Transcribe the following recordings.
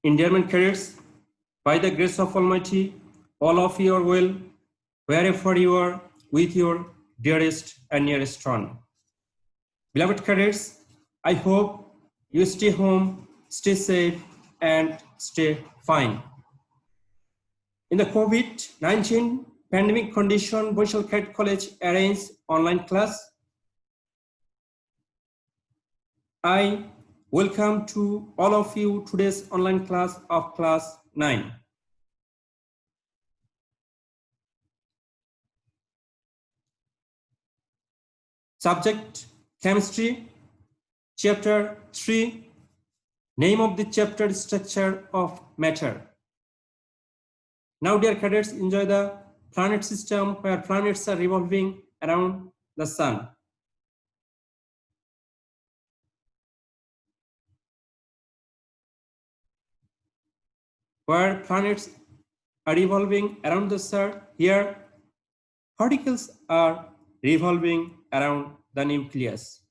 In dear cadets, by the grace of Almighty, all of you are well, wherever you are, with your dearest and nearest one. Beloved cadets, I hope you stay home, stay safe, and stay fine. In the COVID-19 pandemic condition, Boishal Cadet College arranged online class. I welcome to all of you today's online class of class 9. Subject chemistry, chapter 3, name of the chapter structure of matter. Now dear cadets, enjoy the planet system where planets are revolving around the sun. Where planets are revolving around the sun, here particles are revolving around the nucleus.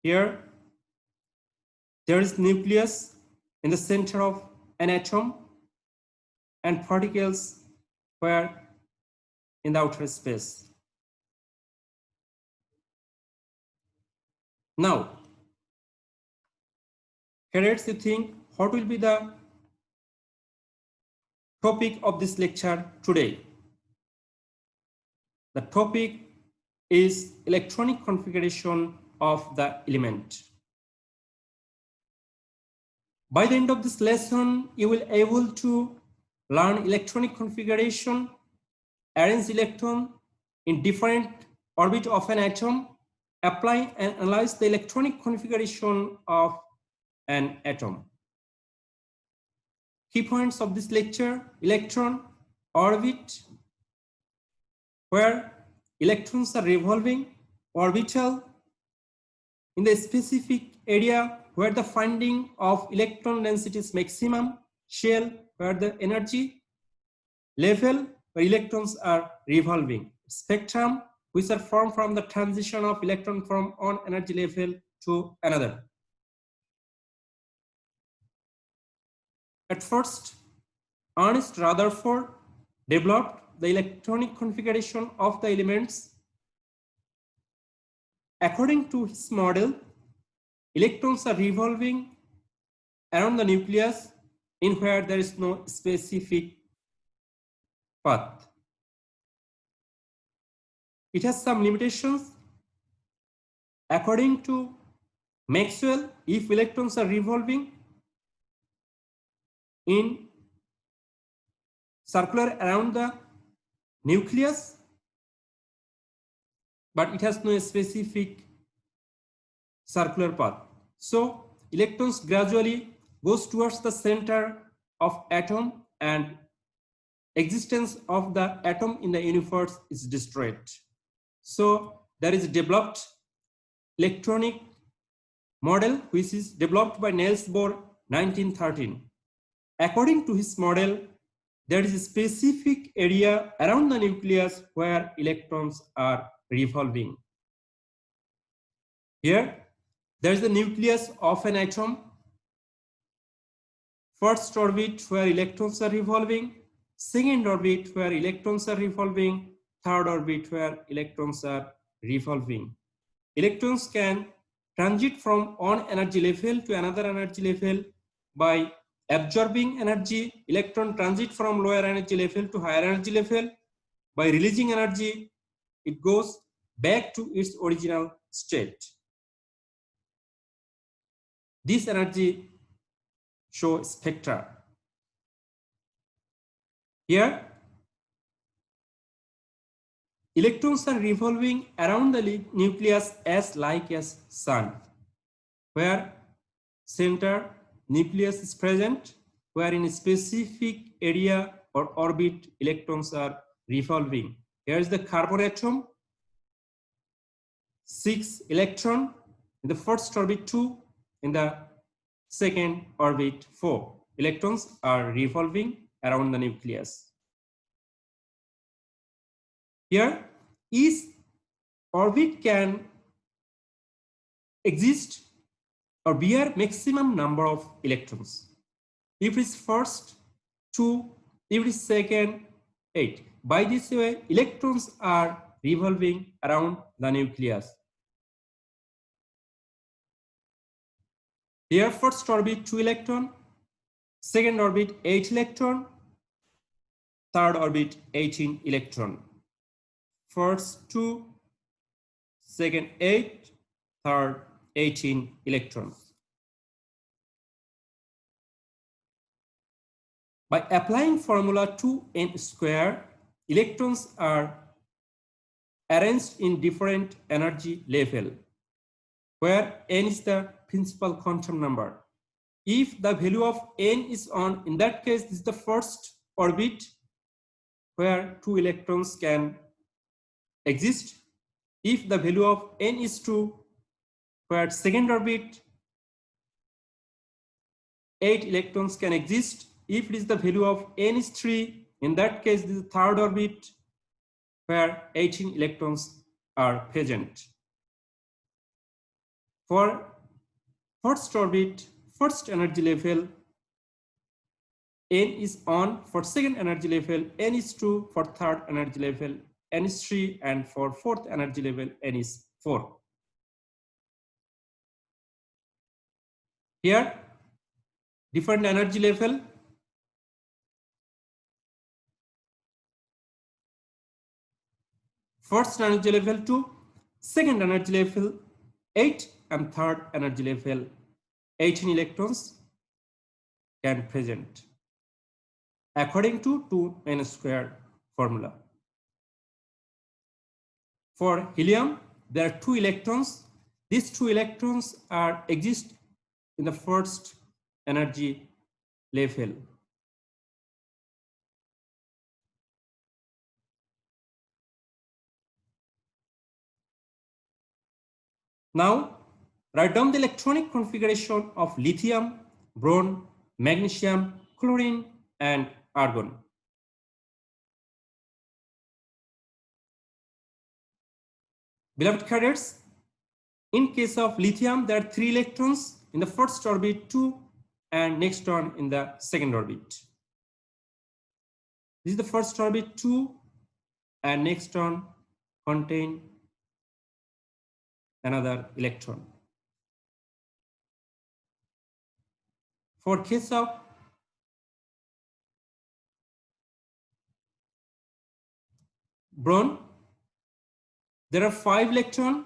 Here there is nucleus in the center of an atom and particles were in the outer space. Now, cadets, you think what will be the topic of this lecture today? The topic is electronic configuration of the element. By the end of this lesson, you will be able to learn electronic configuration, arrange electron in different orbit of an atom, apply and analyze the electronic configuration of an atom. Key points of this lecture: electron orbit, where electrons are revolving, orbital in the specific area where the finding of electron density is maximum, shell where the energy level where electrons are revolving, spectrum which are formed from the transition of electron from one energy level to another. At first, Ernest Rutherford developed the electronic configuration of the elements. According to his model, electrons are revolving around the nucleus in where there is no specific path. It has some limitations. According to Maxwell, if electrons are revolving in circular around the nucleus, but it has no specific circular path. So electrons gradually goes towards the center of atom and existence of the atom in the universe is destroyed. So there is developed electronic model which is developed by Niels Bohr 1913. According to his model, there is a specific area around the nucleus where electrons are revolving. Here, there is the nucleus of an atom. First orbit where electrons are revolving, second orbit where electrons are revolving, third orbit where electrons are revolving. Electrons can transit from one energy level to another energy level by absorbing energy. Electron transit from lower energy level to higher energy level. By releasing energy, it goes back to its original state. This energy show spectra. Here, electrons are revolving around the nucleus as like as sun, where center nucleus is present, where in a specific area or orbit electrons are revolving. Here is the carbon atom, 6 electron, in the first orbit 2, in the second orbit 4. Electrons are revolving around the nucleus. Here, each orbit can exist or bear maximum number of electrons. If it is first, 2, if it is second, 8. By this way, electrons are revolving around the nucleus. Here first orbit 2 electron, second orbit 8 electron, third orbit 18 electron. First 2, second 8, third 18 electrons. By applying formula 2n square, electrons are arranged in different energy level, where n is the principal quantum number. If the value of n is on, in that case, this is the first orbit where 2 electrons can exist. If the value of n is 2, where second orbit 8 electrons can exist. If it is the value of n is 3, in that case, this is the third orbit where 18 electrons are present. For first orbit, first energy level, n is on. For second energy level, n is 2. For third energy level, n is 3. And for fourth energy level, n is 4. Here, different energy level. First energy level 2, second energy level 8, and third energy level 18 electrons can present according to 2n square formula. For helium, there are 2 electrons. These 2 electrons exist in the first energy level. Now, write down the electronic configuration of lithium, boron, magnesium, chlorine, and argon. Beloved cadets, in case of lithium, there are 3 electrons in the first orbit, 2, and next one in the second orbit. This is the first orbit, 2, and next one contain another electron. For case of boron, there are 5 electrons.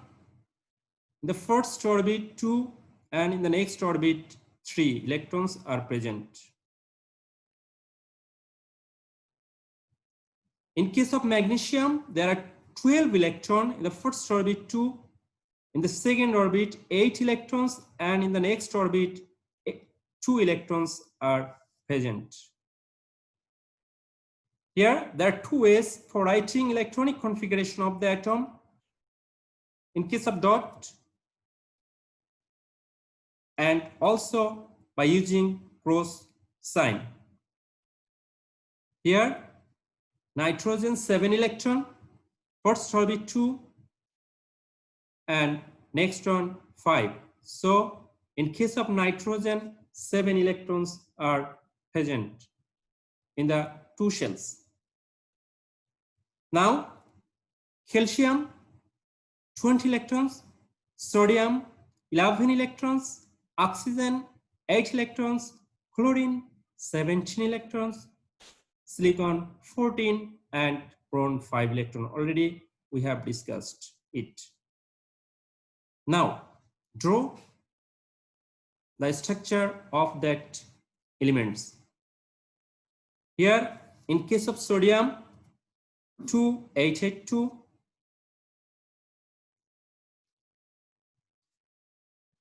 In the first orbit, 2, and in the next orbit, 3 electrons are present. In case of magnesium, there are 12 electrons. In the first orbit, 2. In the second orbit, 8 electrons, and in the next orbit, 2 electrons are present. Here, there are 2 ways for writing electronic configuration of the atom. In case of dot, and also by using cross sign. Here, nitrogen 7 electron, first orbit 2, and next one 5. So in case of nitrogen, 7 electrons are present in the 2 shells. Now, calcium 20 electrons, sodium 11 electrons, oxygen 8 electrons, chlorine 17 electrons, silicon 14, and boron 5 electrons. Already we have discussed it. Now, draw the structure of that elements. Here, in case of sodium, 2,8,8,2.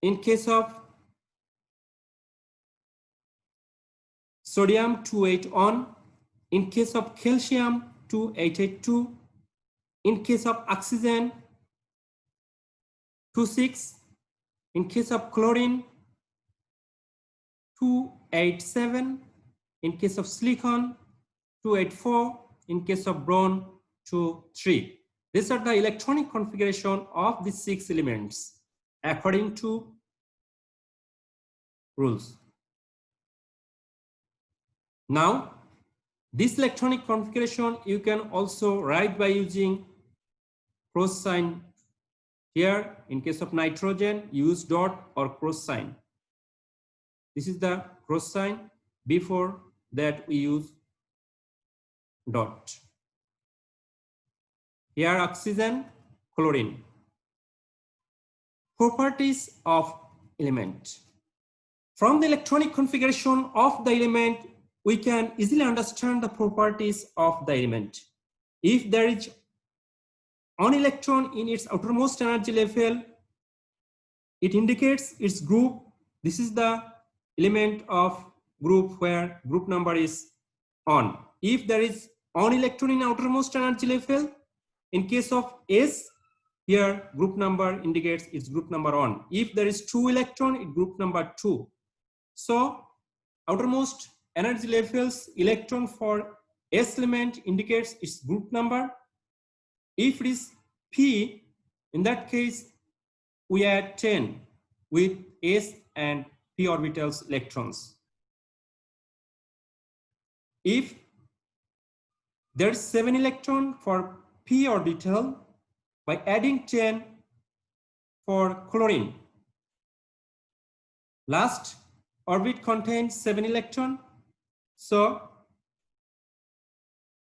In case of sodium, 2,8,1. In case of calcium, 2,8,8,2. In case of oxygen, 2,6. In case of chlorine, 2,8,7. In case of silicon, 2,8,4. In case of boron, 2,3. These are the electronic configuration of the 6 elements. according to rules. Now, this electronic configuration you can also write by using cross sign. Here, in case of nitrogen, use dot or cross sign. This is the cross sign. Before that, we use dot. Here, oxygen, chlorine. Properties of element. From the electronic configuration of the element, we can easily understand the properties of the element. If there is one electron in its outermost energy level, it indicates its group. This is the element of group where group number is on. If there is one electron in outermost energy level, in case of S, here group number indicates its group number on. If there is 2 electron, it group number 2. So outermost energy levels electron for S element indicates its group number. If it is P, in that case, we add 10 with S and P orbitals electrons. If there is 7 electron for P orbital, by adding 10 for chlorine, last orbit contains 7 electron. So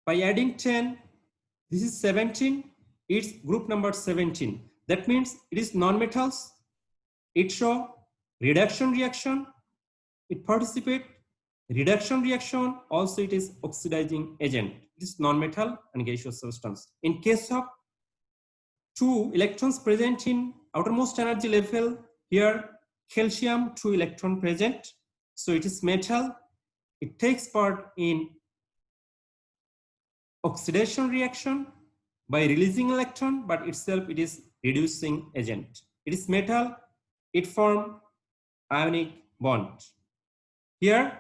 by adding 10, this is 17, it's group number 17. That means it is non-metals. It show reduction reaction. It participate reduction reaction. Also, it is oxidizing agent. It is non-metal and gaseous substance. In case of 2 electrons present in outermost energy level, here calcium 2 electron present. So it is metal. It takes part in oxidation reaction by releasing electron, but itself it is reducing agent. It is metal. It forms ionic bond. Here,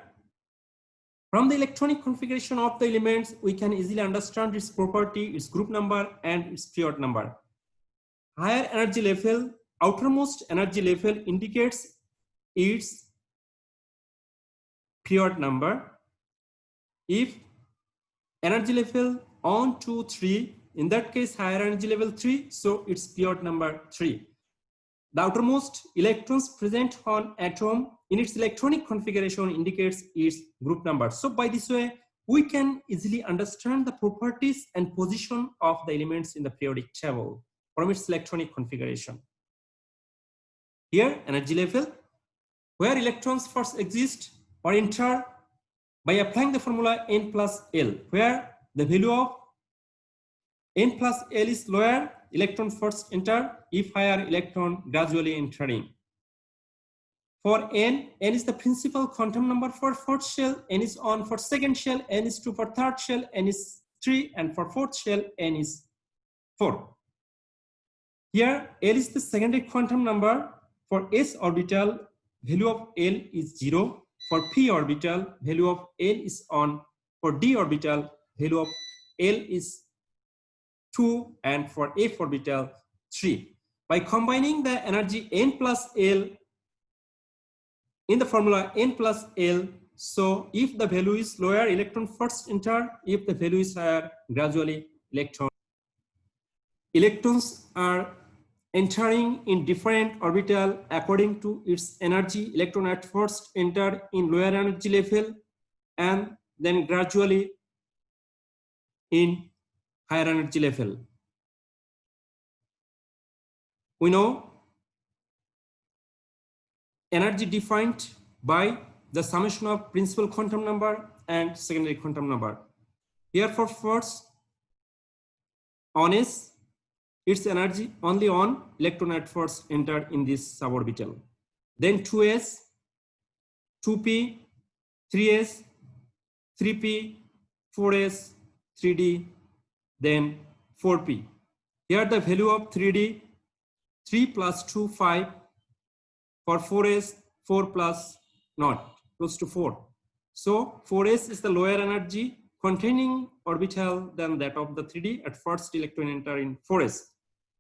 from the electronic configuration of the elements, we can easily understand its property, its group number, and its period number. Higher energy level, outermost energy level indicates its period number. If energy level 1, 2, 3, in that case higher energy level 3, so it's period number 3. The outermost electrons present on atom in its electronic configuration indicates its group number. So by this way, we can easily understand the properties and position of the elements in the periodic table from its electronic configuration. Here, energy level, where electrons first exist or enter by applying the formula n plus L, where the value of n plus L is lower, electron first enter, if higher, electron gradually entering. For n is the principal quantum number for fourth shell, n is 1 for second shell, n is 2 for third shell, n is 3, and for fourth shell, n is 4. Here, L is the secondary quantum number. For s orbital, value of L is 0. For p orbital, value of L is 1. For d orbital, value of L is 2, and for f orbital 3. By combining the energy n plus L in the formula n plus L, so if the value is lower, electron first enter. If the value is higher, gradually electrons are entering in different orbital according to its energy. Electron at first enter in lower energy level and then gradually in higher energy level. We know energy defined by the summation of principal quantum number and secondary quantum number. Here for first, on s, its energy only on electron at first enter in this suborbital. Then 2s, 2p, 3s, 3p, 4s, 3d, then 4p. Here the value of 3d, 3 plus 2, 5. For 4s, 4 plus not, close to 4. So 4s is the lower energy containing orbital than that of the 3d. At first, electron enter in 4s.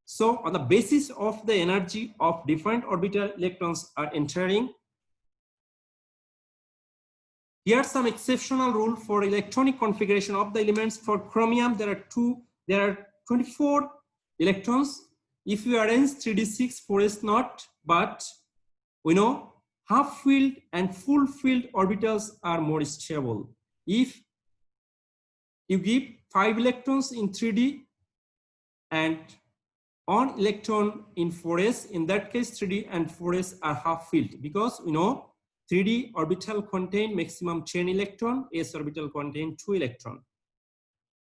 So on the basis of the energy of different orbital electrons are entering, here are some exceptional rule for electronic configuration of the elements. For chromium, there are 24 electrons. If you arrange 3d6 4s0, but we know half filled and full filled orbitals are more stable. If you give 5 electrons in 3d and 1 electron in 4s, in that case 3d and 4s are half filled, because we know 3d orbital contain maximum 10 electron, s orbital contain 2 electron.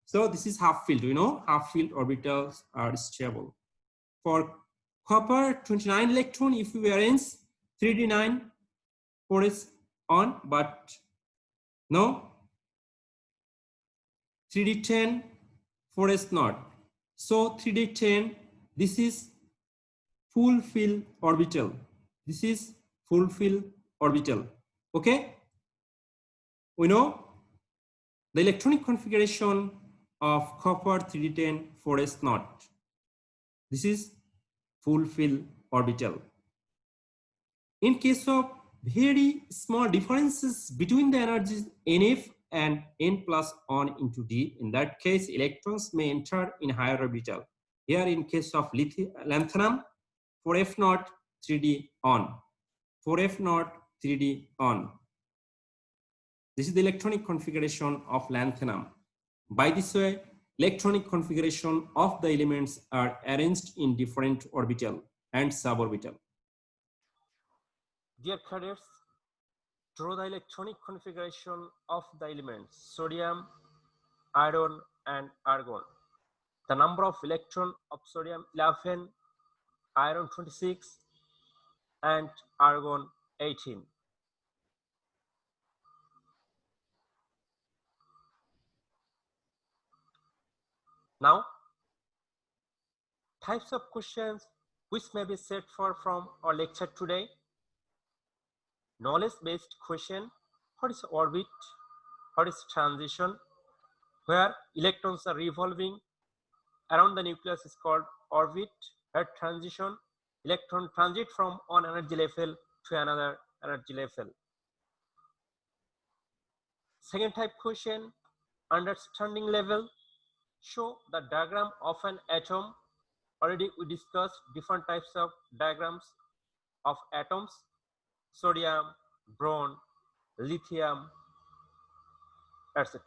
So this is half filled. We know half filled orbitals are stable. For copper, 29 electron, if we arrange 3d9 4s on, but no 3d10 4s not. So 3d10, this is full fill orbital. This is full fill orbital. Okay, we know the electronic configuration of copper 3d10 4s0. This is full fill orbital. In case of very small differences between the energies NF and N plus 1 into D, in that case electrons may enter in higher orbital. Here in case of lanthanum, 4f0 3d on, 4f0 3d on. This is the electronic configuration of lanthanum. By this way, electronic configuration of the elements are arranged in different orbital and suborbital. Dear cadets, draw the electronic configuration of the elements sodium, iron, and argon. The number of electrons of sodium 11, iron 26, and argon 18. Now, types of questions which may be set for from our lecture today. Knowledge-based question: what is orbit? What is transition? Where electrons are revolving around the nucleus is called orbit. Where transition, electron transit from one energy level to another energy level. Second type question, understanding level. Show the diagram of an atom. Already we discussed different types of diagrams of atoms: sodium, boron, lithium, etc.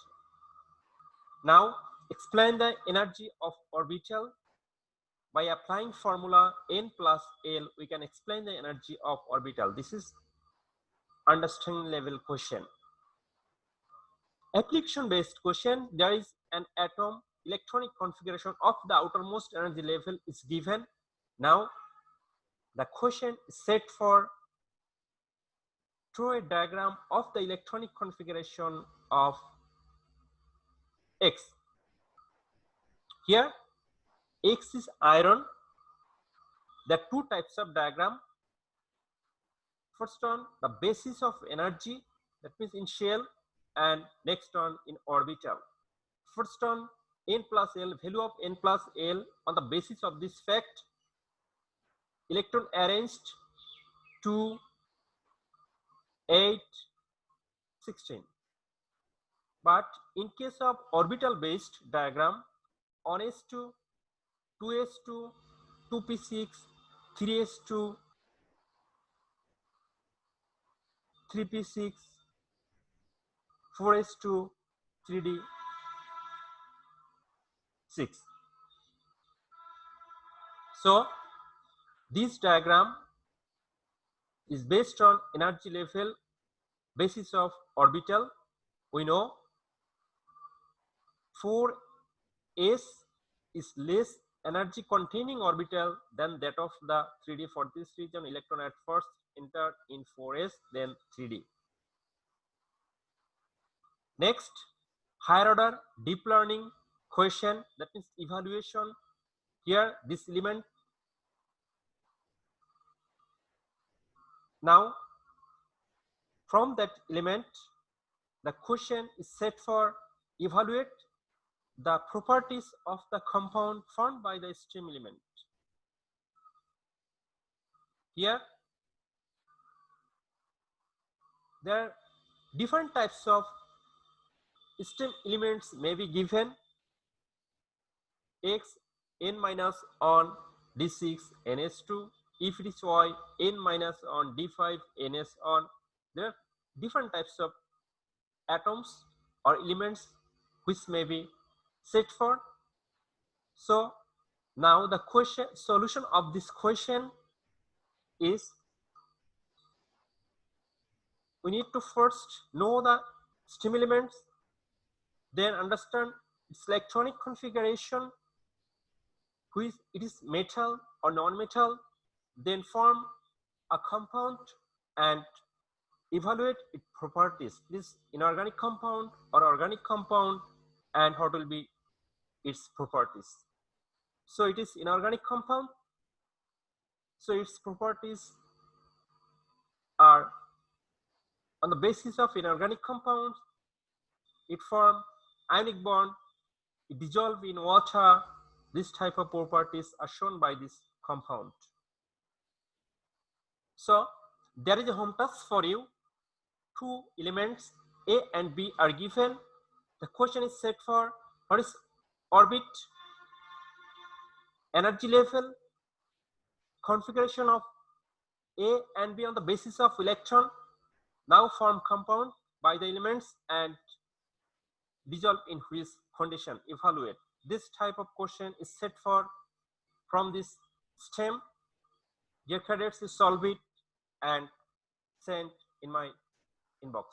Now explain the energy of orbital. By applying formula N plus L, we can explain the energy of orbital. This is understanding level question. Application based question: there is an atom, electronic configuration of the outermost energy level is given. Now the question is set for draw a diagram of the electronic configuration of X. Here X is iron. There are two types of diagram. First one, the basis of energy, that means in shell, and next one in orbital. First one, N plus L, value of N plus L. On the basis of this fact, electron arranged 2, 8, 16. But in case of orbital based diagram, 1s2, 2s2, 2p6, 3s2, 3p6, 4s2, 3d6. So this diagram is based on energy level, basis of orbital. We know 4s is less energy containing orbital than that of the 3d. For this reason, electron at first entered in 4s, then 3d. Next, higher order deep learning question, that means evaluation. Here this element. Now from that element, the question is set for evaluate the properties of the compound formed by the stream element. Here there are different types of STEM elements may be given. X n minus on d6 ns2. If it is y n minus on d5 ns on. There are different types of atoms or elements which may be set for. So now the solution of this question is, we need to first know the STEM elements, then understand its electronic configuration, which it is metal or non-metal, then form a compound and evaluate its properties. This inorganic compound or organic compound, and what will be its properties. So it is inorganic compound, so its properties are on the basis of inorganic compounds. It form ionic bond, it dissolve in water. This type of properties are shown by this compound. So there is a home task for you. Two elements A and B are given. The question is set for what is orbit, energy level, configuration of A and B on the basis of electron, now form compound by the elements, and dissolve in which condition, evaluate. This type of question is set for from this STEM. Dear cadets, you solve it and send in my inbox.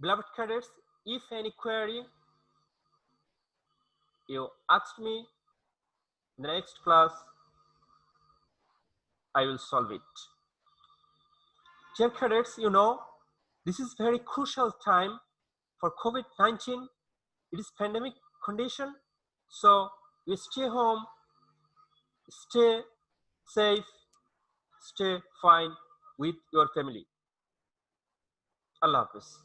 Beloved cadets, if any query you asked me, in the next class I will solve it. Dear cadets, you know, this is very crucial time for COVID-19. It is pandemic condition, so you stay home, stay safe, stay fine with your family. Allah Hafiz.